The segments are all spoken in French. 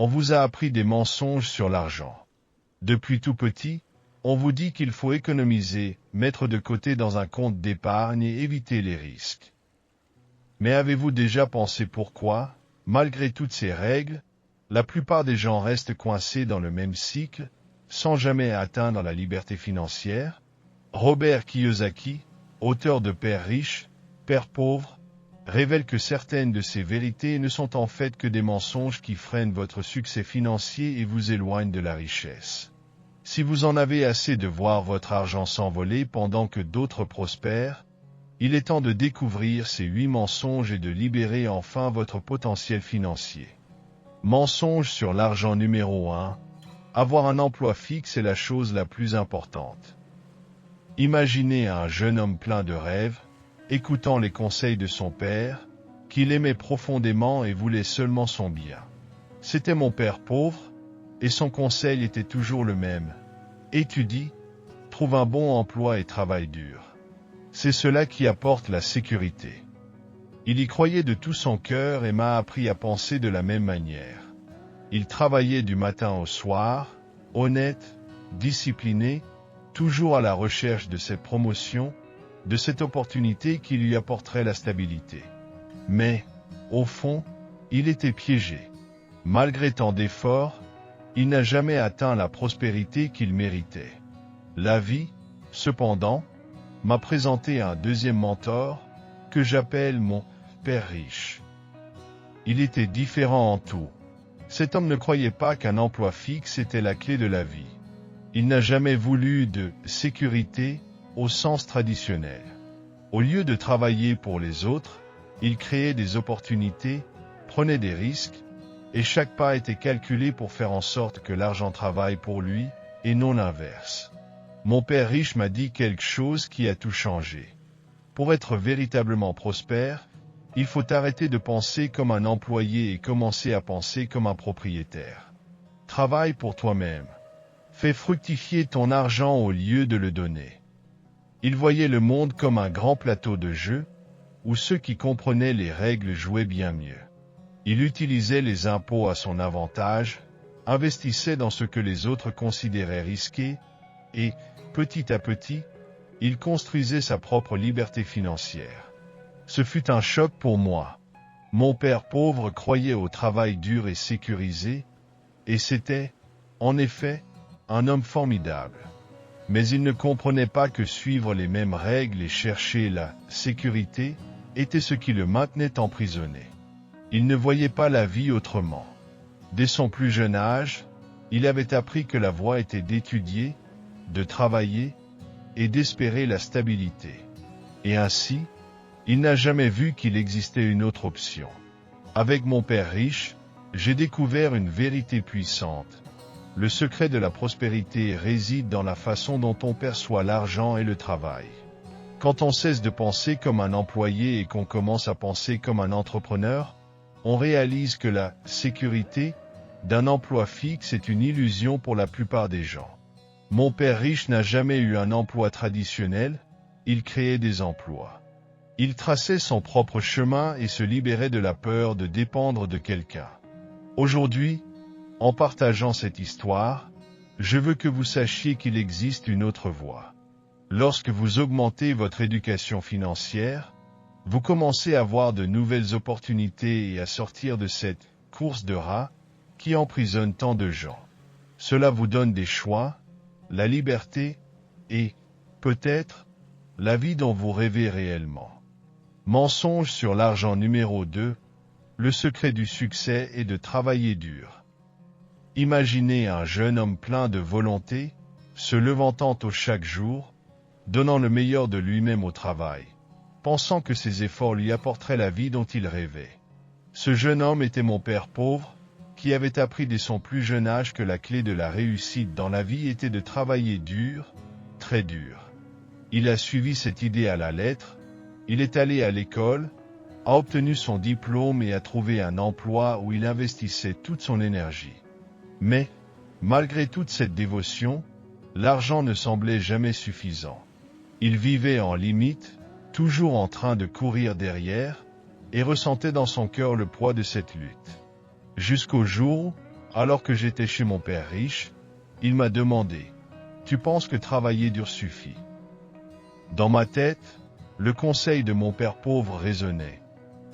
On vous a appris des mensonges sur l'argent. Depuis tout petit, on vous dit qu'il faut économiser, mettre de côté dans un compte d'épargne et éviter les risques. Mais avez-vous déjà pensé pourquoi, malgré toutes ces règles, la plupart des gens restent coincés dans le même cycle, sans jamais atteindre la liberté financière? Robert Kiyosaki, auteur de Père riche, Père pauvre, révèle que certaines de ces vérités ne sont en fait que des mensonges qui freinent votre succès financier et vous éloignent de la richesse. Si vous en avez assez de voir votre argent s'envoler pendant que d'autres prospèrent, il est temps de découvrir ces 8 mensonges et de libérer enfin votre potentiel financier. Mensonge sur l'argent numéro 1. Avoir un emploi fixe est la chose la plus importante. Imaginez un jeune homme plein de rêves, écoutant les conseils de son père, qu'il aimait profondément et voulait seulement son bien. C'était mon père pauvre, et son conseil était toujours le même. Étudie, trouve un bon emploi et travaille dur. C'est cela qui apporte la sécurité. Il y croyait de tout son cœur et m'a appris à penser de la même manière. Il travaillait du matin au soir, honnête, discipliné, toujours à la recherche de cette promotion, de cette opportunité qui lui apporterait la stabilité. Mais, au fond, il était piégé. Malgré tant d'efforts, il n'a jamais atteint la prospérité qu'il méritait. La vie, cependant, m'a présenté un deuxième mentor, que j'appelle mon père riche. Il était différent en tout. Cet homme ne croyait pas qu'un emploi fixe était la clé de la vie. Il n'a jamais voulu de sécurité au sens traditionnel. Au lieu de travailler pour les autres, il créait des opportunités, prenait des risques, et chaque pas était calculé pour faire en sorte que l'argent travaille pour lui, et non l'inverse. Mon père riche m'a dit quelque chose qui a tout changé. Pour être véritablement prospère, il faut arrêter de penser comme un employé et commencer à penser comme un propriétaire. Travaille pour toi-même. Fais fructifier ton argent au lieu de le donner. Il voyait le monde comme un grand plateau de jeu, où ceux qui comprenaient les règles jouaient bien mieux. Il utilisait les impôts à son avantage, investissait dans ce que les autres considéraient risqué, et, petit à petit, il construisait sa propre liberté financière. Ce fut un choc pour moi. Mon père pauvre croyait au travail dur et sécurisé, et c'était, en effet, un homme formidable. Mais il ne comprenait pas que suivre les mêmes règles et chercher la sécurité était ce qui le maintenait emprisonné. Il ne voyait pas la vie autrement. Dès son plus jeune âge, il avait appris que la voie était d'étudier, de travailler et d'espérer la stabilité. Et ainsi, il n'a jamais vu qu'il existait une autre option. Avec mon père riche, j'ai découvert une vérité puissante. Le secret de la prospérité réside dans la façon dont on perçoit l'argent et le travail. Quand on cesse de penser comme un employé et qu'on commence à penser comme un entrepreneur, on réalise que la sécurité d'un emploi fixe est une illusion pour la plupart des gens. Mon père riche n'a jamais eu un emploi traditionnel, il créait des emplois. Il traçait son propre chemin et se libérait de la peur de dépendre de quelqu'un. Aujourd'hui, en partageant cette histoire, je veux que vous sachiez qu'il existe une autre voie. Lorsque vous augmentez votre éducation financière, vous commencez à voir de nouvelles opportunités et à sortir de cette course de rats qui emprisonne tant de gens. Cela vous donne des choix, la liberté et, peut-être, la vie dont vous rêvez réellement. Mensonge sur l'argent numéro 2. Le secret du succès est de travailler dur. Imaginez un jeune homme plein de volonté, se levant tôt chaque jour, donnant le meilleur de lui-même au travail, pensant que ses efforts lui apporteraient la vie dont il rêvait. Ce jeune homme était mon père pauvre, qui avait appris dès son plus jeune âge que la clé de la réussite dans la vie était de travailler dur, très dur. Il a suivi cette idée à la lettre, il est allé à l'école, a obtenu son diplôme et a trouvé un emploi où il investissait toute son énergie. Mais, malgré toute cette dévotion, l'argent ne semblait jamais suffisant. Il vivait en limite, toujours en train de courir derrière, et ressentait dans son cœur le poids de cette lutte. Jusqu'au jour Alors que j'étais chez mon père riche, il m'a demandé, « Tu penses que travailler dur suffit ?» Dans ma tête, le conseil de mon père pauvre résonnait.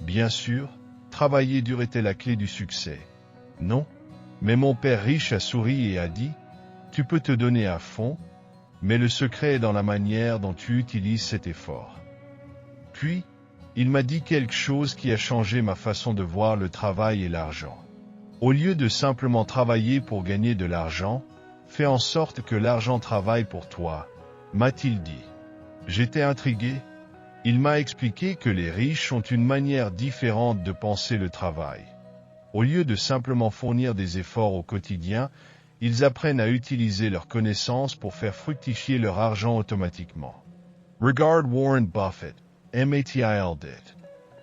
Bien sûr, travailler dur était la clé du succès. Non, mais mon père riche a souri et a dit, « Tu peux te donner à fond, mais le secret est dans la manière dont tu utilises cet effort. » Puis, il m'a dit quelque chose qui a changé ma façon de voir le travail et l'argent. Au lieu de simplement travailler pour gagner de l'argent, fais en sorte que l'argent travaille pour toi, m'a-t-il dit. J'étais intrigué. Il m'a expliqué que les riches ont une manière différente de penser le travail. Au lieu de simplement fournir des efforts au quotidien, ils apprennent à utiliser leurs connaissances pour faire fructifier leur argent automatiquement. Regarde Warren Buffett, MATILD.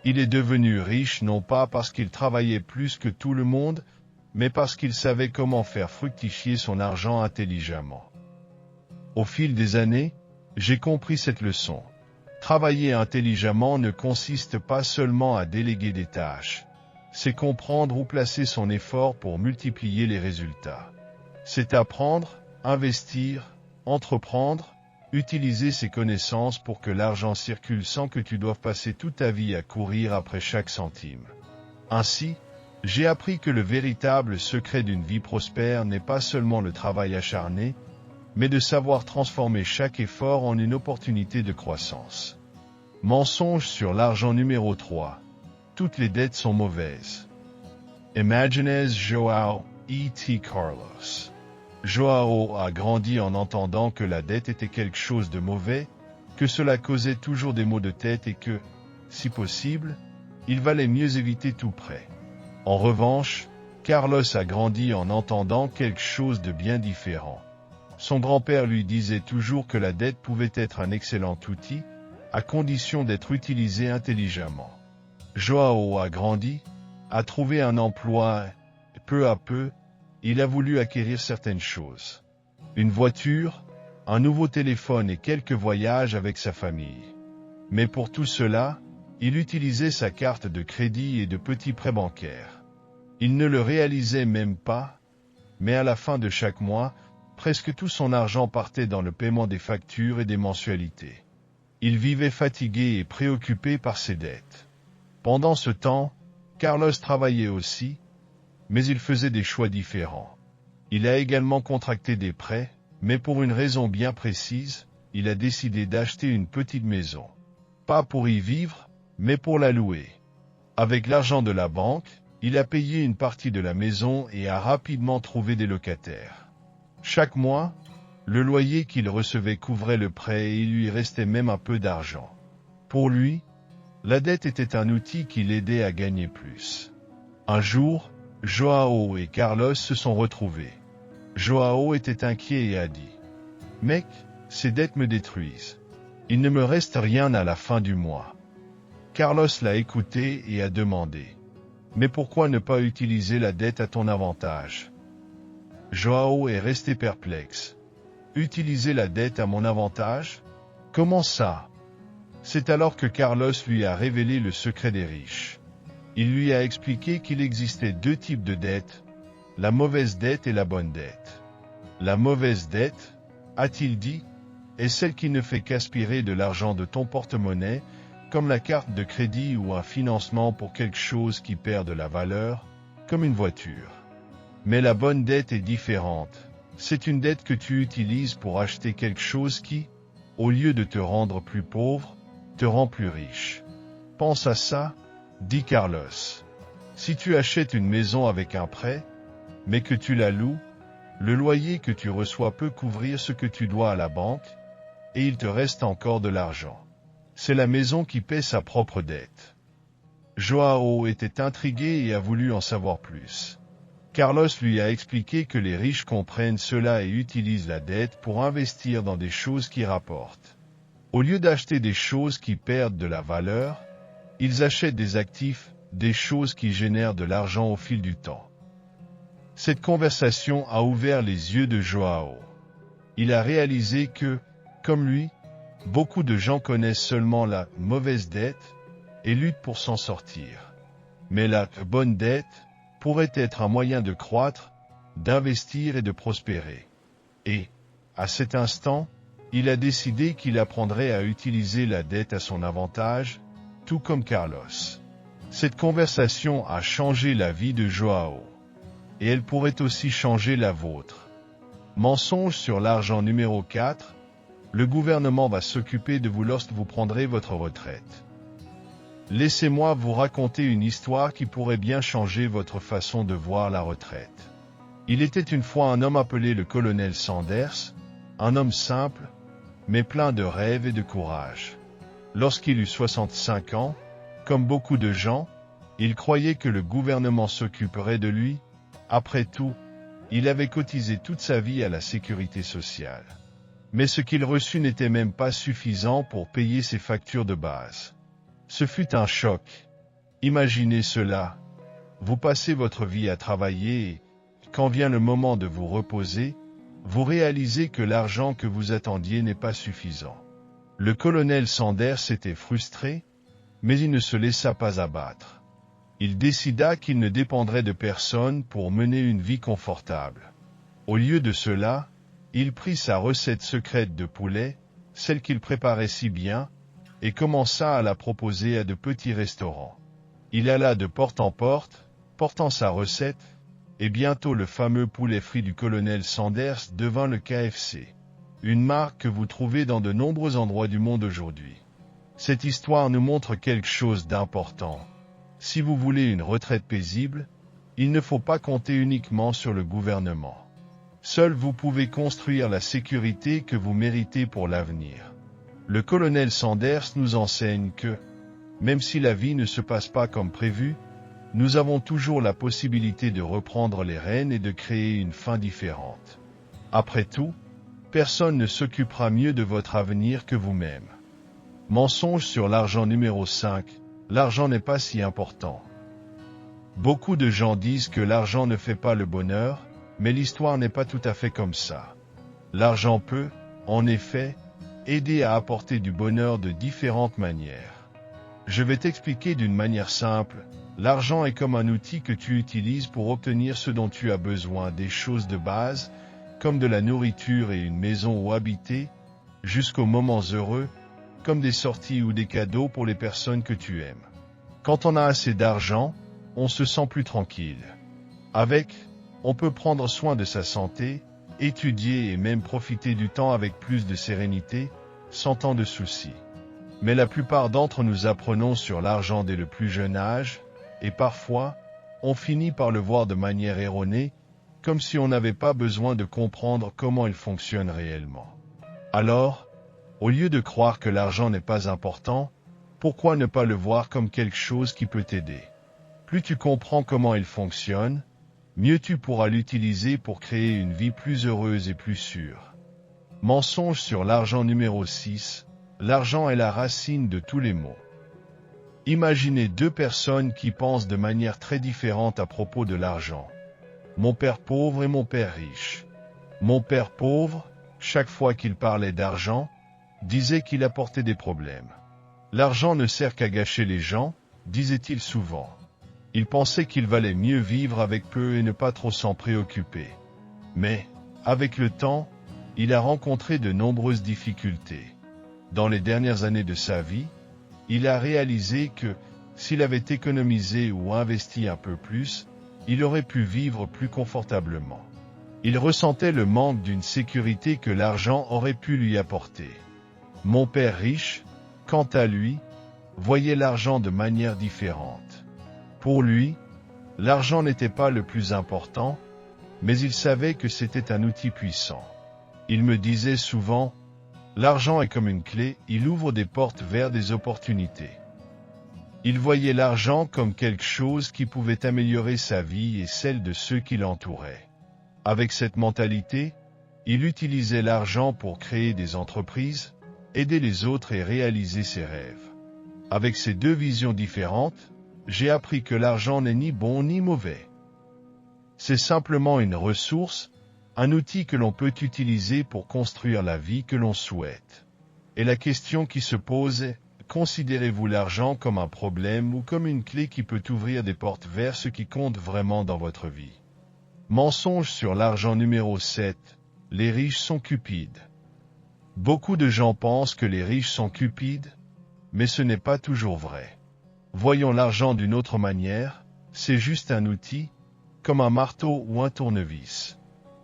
Il est devenu riche non pas parce qu'il travaillait plus que tout le monde, mais parce qu'il savait comment faire fructifier son argent intelligemment. Au fil des années, j'ai compris cette leçon. Travailler intelligemment ne consiste pas seulement à déléguer des tâches. C'est comprendre où placer son effort pour multiplier les résultats. C'est apprendre, investir, entreprendre, utiliser ses connaissances pour que l'argent circule sans que tu doives passer toute ta vie à courir après chaque centime. Ainsi, j'ai appris que le véritable secret d'une vie prospère n'est pas seulement le travail acharné, mais de savoir transformer chaque effort en une opportunité de croissance. Mensonge sur l'argent numéro 3. Toutes les dettes sont mauvaises. Imaginez João E.T. Carlos. João a grandi en entendant que la dette était quelque chose de mauvais, que cela causait toujours des maux de tête et que, si possible, il valait mieux éviter tout prêt. En revanche, Carlos a grandi en entendant quelque chose de bien différent. Son grand-père lui disait toujours que la dette pouvait être un excellent outil, à condition d'être utilisée intelligemment. João a grandi, a trouvé un emploi, et peu à peu, il a voulu acquérir certaines choses. Une voiture, un nouveau téléphone et quelques voyages avec sa famille. Mais pour tout cela, il utilisait sa carte de crédit et de petits prêts bancaires. Il ne le réalisait même pas, mais à la fin de chaque mois, presque tout son argent partait dans le paiement des factures et des mensualités. Il vivait fatigué et préoccupé par ses dettes. Pendant ce temps, Carlos travaillait aussi, mais il faisait des choix différents. Il a également contracté des prêts, mais pour une raison bien précise, il a décidé d'acheter une petite maison. Pas pour y vivre, mais pour la louer. Avec l'argent de la banque, il a payé une partie de la maison et a rapidement trouvé des locataires. Chaque mois, le loyer qu'il recevait couvrait le prêt et il lui restait même un peu d'argent. Pour lui, la dette était un outil qui l'aidait à gagner plus. Un jour, João et Carlos se sont retrouvés. João était inquiet et a dit « Mec, ces dettes me détruisent. Il ne me reste rien à la fin du mois. » Carlos l'a écouté et a demandé « Mais pourquoi ne pas utiliser la dette à ton avantage ?» João est resté perplexe. « Utiliser la dette à mon avantage? Comment ça ?» C'est alors que Carlos lui a révélé le secret des riches. Il lui a expliqué qu'il existait deux types de dettes, la mauvaise dette et la bonne dette. La mauvaise dette, a-t-il dit, est celle qui ne fait qu'aspirer de l'argent de ton porte-monnaie, comme la carte de crédit ou un financement pour quelque chose qui perd de la valeur, comme une voiture. Mais la bonne dette est différente. C'est une dette que tu utilises pour acheter quelque chose qui, au lieu de te rendre plus pauvre, te rend plus riche. Pense à ça, dit Carlos. Si tu achètes une maison avec un prêt, mais que tu la loues, le loyer que tu reçois peut couvrir ce que tu dois à la banque, et il te reste encore de l'argent. C'est la maison qui paie sa propre dette. João était intrigué et a voulu en savoir plus. Carlos lui a expliqué que les riches comprennent cela et utilisent la dette pour investir dans des choses qui rapportent. Au lieu d'acheter des choses qui perdent de la valeur, ils achètent des actifs, des choses qui génèrent de l'argent au fil du temps. Cette conversation a ouvert les yeux de João. Il a réalisé que, comme lui, beaucoup de gens connaissent seulement la mauvaise dette et luttent pour s'en sortir. Mais la bonne dette pourrait être un moyen de croître, d'investir et de prospérer. Et, à cet instant, il a décidé qu'il apprendrait à utiliser la dette à son avantage, tout comme Carlos. Cette conversation a changé la vie de Joao. Et elle pourrait aussi changer la vôtre. Mensonge sur l'argent numéro 4. Le gouvernement va s'occuper de vous lorsque vous prendrez votre retraite. Laissez-moi vous raconter une histoire qui pourrait bien changer votre façon de voir la retraite. Il était une fois un homme appelé le colonel Sanders, un homme simple, mais plein de rêves et de courage. Lorsqu'il eut 65 ans, comme beaucoup de gens, il croyait que le gouvernement s'occuperait de lui. Après tout, il avait cotisé toute sa vie à la sécurité sociale. Mais ce qu'il reçut n'était même pas suffisant pour payer ses factures de base. Ce fut un choc. Imaginez cela. Vous passez votre vie à travailler et, quand vient le moment de vous reposer, vous réalisez que l'argent que vous attendiez n'est pas suffisant. Le colonel Sanders était frustré, mais il ne se laissa pas abattre. Il décida qu'il ne dépendrait de personne pour mener une vie confortable. Au lieu de cela, il prit sa recette secrète de poulet, celle qu'il préparait si bien, et commença à la proposer à de petits restaurants. Il alla de porte en porte, portant sa recette, et bientôt le fameux poulet frit du colonel Sanders devint le KFC, une marque que vous trouvez dans de nombreux endroits du monde aujourd'hui. Cette histoire nous montre quelque chose d'important. Si vous voulez une retraite paisible, il ne faut pas compter uniquement sur le gouvernement. Seul vous pouvez construire la sécurité que vous méritez pour l'avenir. Le colonel Sanders nous enseigne que, même si la vie ne se passe pas comme prévu, nous avons toujours la possibilité de reprendre les rênes et de créer une fin différente. Après tout, personne ne s'occupera mieux de votre avenir que vous-même. Mensonge sur l'argent numéro 5. L'argent n'est pas si important. Beaucoup de gens disent que l'argent ne fait pas le bonheur, mais l'histoire n'est pas tout à fait comme ça. L'argent peut, en effet, aider à apporter du bonheur de différentes manières. Je vais t'expliquer d'une manière simple. L'argent est comme un outil que tu utilises pour obtenir ce dont tu as besoin, des choses de base, comme de la nourriture et une maison où habiter, jusqu'aux moments heureux, comme des sorties ou des cadeaux pour les personnes que tu aimes. Quand on a assez d'argent, on se sent plus tranquille. Avec, on peut prendre soin de sa santé, étudier et même profiter du temps avec plus de sérénité, sans tant de soucis. Mais la plupart d'entre nous apprenons sur l'argent dès le plus jeune âge, et parfois, on finit par le voir de manière erronée, comme si on n'avait pas besoin de comprendre comment il fonctionne réellement. Alors, au lieu de croire que l'argent n'est pas important, pourquoi ne pas le voir comme quelque chose qui peut t'aider? Plus tu comprends comment il fonctionne, mieux tu pourras l'utiliser pour créer une vie plus heureuse et plus sûre. Mensonge sur l'argent numéro 6. L'argent est la racine de tous les maux. Imaginez deux personnes qui pensent de manière très différente à propos de l'argent. Mon père pauvre et mon père riche. Mon père pauvre, chaque fois qu'il parlait d'argent, disait qu'il apportait des problèmes. L'argent ne sert qu'à gâcher les gens, disait-il souvent. Il pensait qu'il valait mieux vivre avec peu et ne pas trop s'en préoccuper. Mais, avec le temps, il a rencontré de nombreuses difficultés. Dans les dernières années de sa vie, il a réalisé que, s'il avait économisé ou investi un peu plus, il aurait pu vivre plus confortablement. Il ressentait le manque d'une sécurité que l'argent aurait pu lui apporter. Mon père riche, quant à lui, voyait l'argent de manière différente. Pour lui, l'argent n'était pas le plus important, mais il savait que c'était un outil puissant. Il me disait souvent, « L'argent est comme une clé, il ouvre des portes vers des opportunités. » Il voyait l'argent comme quelque chose qui pouvait améliorer sa vie et celle de ceux qui l'entouraient. Avec cette mentalité, il utilisait l'argent pour créer des entreprises, aider les autres et réaliser ses rêves. Avec ces deux visions différentes, j'ai appris que l'argent n'est ni bon ni mauvais. C'est simplement une ressource, un outil que l'on peut utiliser pour construire la vie que l'on souhaite. Et la question qui se pose est, considérez-vous l'argent comme un problème ou comme une clé qui peut ouvrir des portes vers ce qui compte vraiment dans votre vie? Mensonge sur l'argent numéro 7. Les riches sont cupides. Beaucoup de gens pensent que les riches sont cupides, mais ce n'est pas toujours vrai. Voyons l'argent d'une autre manière, c'est juste un outil, comme un marteau ou un tournevis.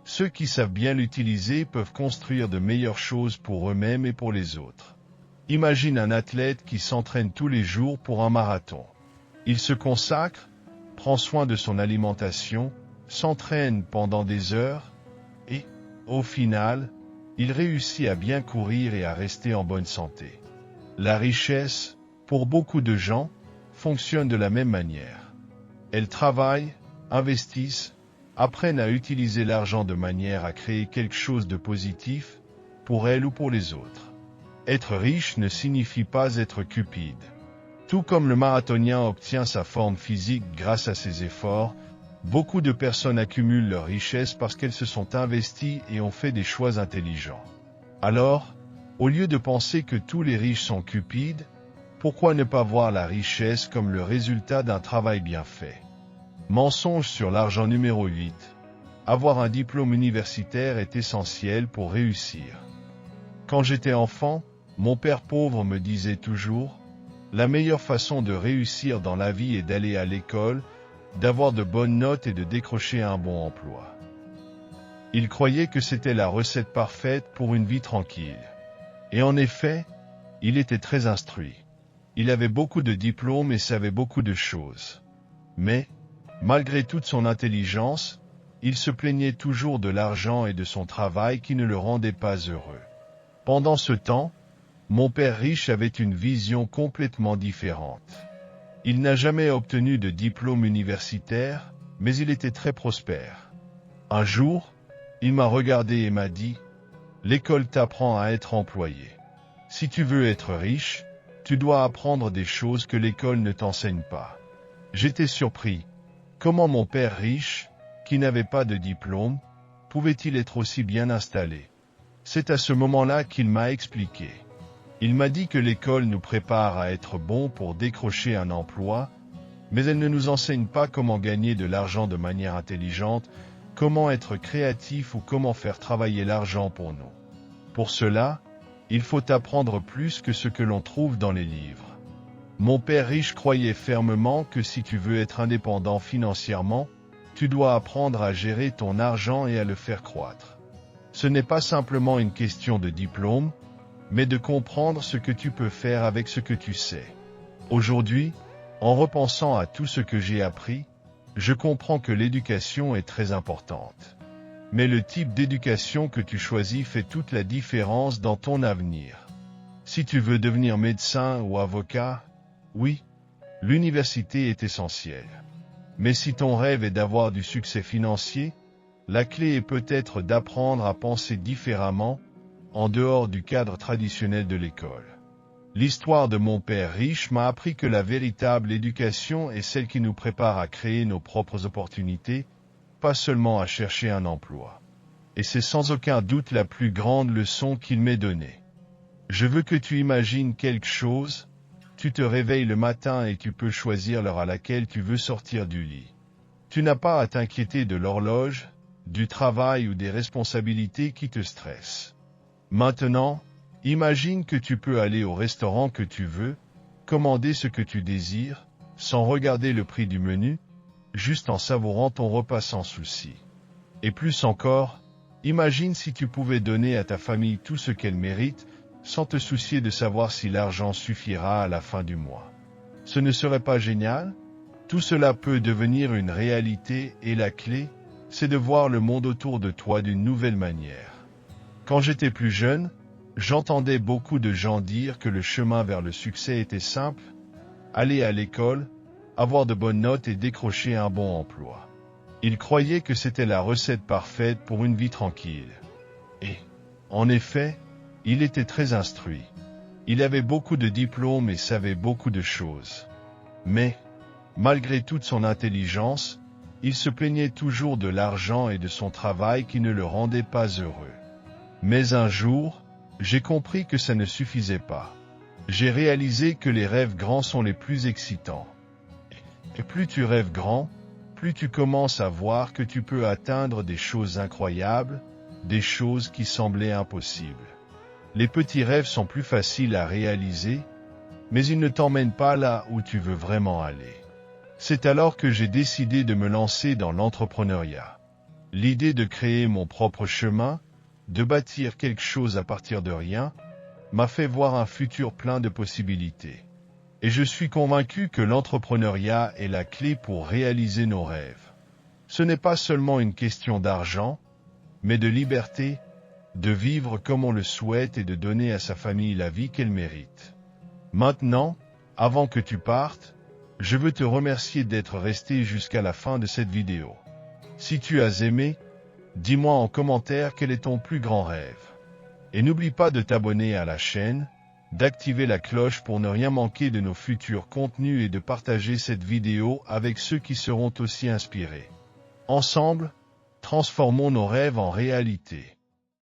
Ceux qui savent bien l'utiliser peuvent construire de meilleures choses pour eux-mêmes et pour les autres. Imagine un athlète qui s'entraîne tous les jours pour un marathon. Il se consacre, prend soin de son alimentation, s'entraîne pendant des heures, et, au final, il réussit à bien courir et à rester en bonne santé. La richesse, pour beaucoup de gens, fonctionne de la même manière. Elles travaillent, investissent, apprennent à utiliser l'argent de manière à créer quelque chose de positif, pour elles ou pour les autres. Être riche ne signifie pas être cupide. Tout comme le marathonien obtient sa forme physique grâce à ses efforts, beaucoup de personnes accumulent leur richesse parce qu'elles se sont investies et ont fait des choix intelligents. Alors, au lieu de penser que tous les riches sont cupides, pourquoi ne pas voir la richesse comme le résultat d'un travail bien fait? Mensonge sur l'argent numéro 8. Avoir un diplôme universitaire est essentiel pour réussir. Quand j'étais enfant, mon père pauvre me disait toujours « La meilleure façon de réussir dans la vie est d'aller à l'école, d'avoir de bonnes notes et de décrocher un bon emploi. » Il croyait que c'était la recette parfaite pour une vie tranquille. Et en effet, il était très instruit. Il avait beaucoup de diplômes et savait beaucoup de choses. Mais, malgré toute son intelligence, il se plaignait toujours de l'argent et de son travail qui ne le rendaient pas heureux. Pendant ce temps, mon père riche avait une vision complètement différente. Il n'a jamais obtenu de diplôme universitaire, mais il était très prospère. Un jour, il m'a regardé et m'a dit « L'école t'apprend à être employé. Si tu veux être riche, tu dois apprendre des choses que l'école ne t'enseigne pas. » J'étais surpris. Comment mon père riche, qui n'avait pas de diplôme, pouvait-il être aussi bien installé? C'est à ce moment-là qu'il m'a expliqué. Il m'a dit que l'école nous prépare à être bons pour décrocher un emploi, mais elle ne nous enseigne pas comment gagner de l'argent de manière intelligente, comment être créatif ou comment faire travailler l'argent pour nous. Pour cela, il faut apprendre plus que ce que l'on trouve dans les livres. Mon père riche croyait fermement que si tu veux être indépendant financièrement, tu dois apprendre à gérer ton argent et à le faire croître. Ce n'est pas simplement une question de diplôme, mais de comprendre ce que tu peux faire avec ce que tu sais. Aujourd'hui, en repensant à tout ce que j'ai appris, je comprends que l'éducation est très importante. Mais le type d'éducation que tu choisis fait toute la différence dans ton avenir. Si tu veux devenir médecin ou avocat, oui, l'université est essentielle. Mais si ton rêve est d'avoir du succès financier, la clé est peut-être d'apprendre à penser différemment, en dehors du cadre traditionnel de l'école. L'histoire de mon père riche m'a appris que la véritable éducation est celle qui nous prépare à créer nos propres opportunités, pas seulement à chercher un emploi. Et c'est sans aucun doute la plus grande leçon qu'il m'ait donnée. Je veux que tu imagines quelque chose, tu te réveilles le matin et tu peux choisir l'heure à laquelle tu veux sortir du lit. Tu n'as pas à t'inquiéter de l'horloge, du travail ou des responsabilités qui te stressent. Maintenant, imagine que tu peux aller au restaurant que tu veux, commander ce que tu désires, sans regarder le prix du menu, juste en savourant ton repas sans souci. Et plus encore, imagine si tu pouvais donner à ta famille tout ce qu'elle mérite, sans te soucier de savoir si l'argent suffira à la fin du mois. Ce ne serait pas génial? Tout cela peut devenir une réalité et la clé, c'est de voir le monde autour de toi d'une nouvelle manière. Quand j'étais plus jeune, j'entendais beaucoup de gens dire que le chemin vers le succès était simple, aller à l'école, avoir de bonnes notes et décrocher un bon emploi. Ils croyaient que c'était la recette parfaite pour une vie tranquille. Et, en effet, il était très instruit. Il avait beaucoup de diplômes et savait beaucoup de choses. Mais, malgré toute son intelligence, il se plaignait toujours de l'argent et de son travail qui ne le rendaient pas heureux. Mais un jour, j'ai compris que ça ne suffisait pas. J'ai réalisé que les rêves grands sont les plus excitants. Et plus tu rêves grand, plus tu commences à voir que tu peux atteindre des choses incroyables, des choses qui semblaient impossibles. Les petits rêves sont plus faciles à réaliser, mais ils ne t'emmènent pas là où tu veux vraiment aller. C'est alors que j'ai décidé de me lancer dans l'entrepreneuriat. L'idée de créer mon propre chemin, de bâtir quelque chose à partir de rien, m'a fait voir un futur plein de possibilités. Et je suis convaincu que l'entrepreneuriat est la clé pour réaliser nos rêves. Ce n'est pas seulement une question d'argent, mais de liberté, de vivre comme on le souhaite et de donner à sa famille la vie qu'elle mérite. Maintenant, avant que tu partes, je veux te remercier d'être resté jusqu'à la fin de cette vidéo. Si tu as aimé, dis-moi en commentaire quel est ton plus grand rêve. Et n'oublie pas de t'abonner à la chaîne, d'activer la cloche pour ne rien manquer de nos futurs contenus et de partager cette vidéo avec ceux qui seront aussi inspirés. Ensemble, transformons nos rêves en réalité.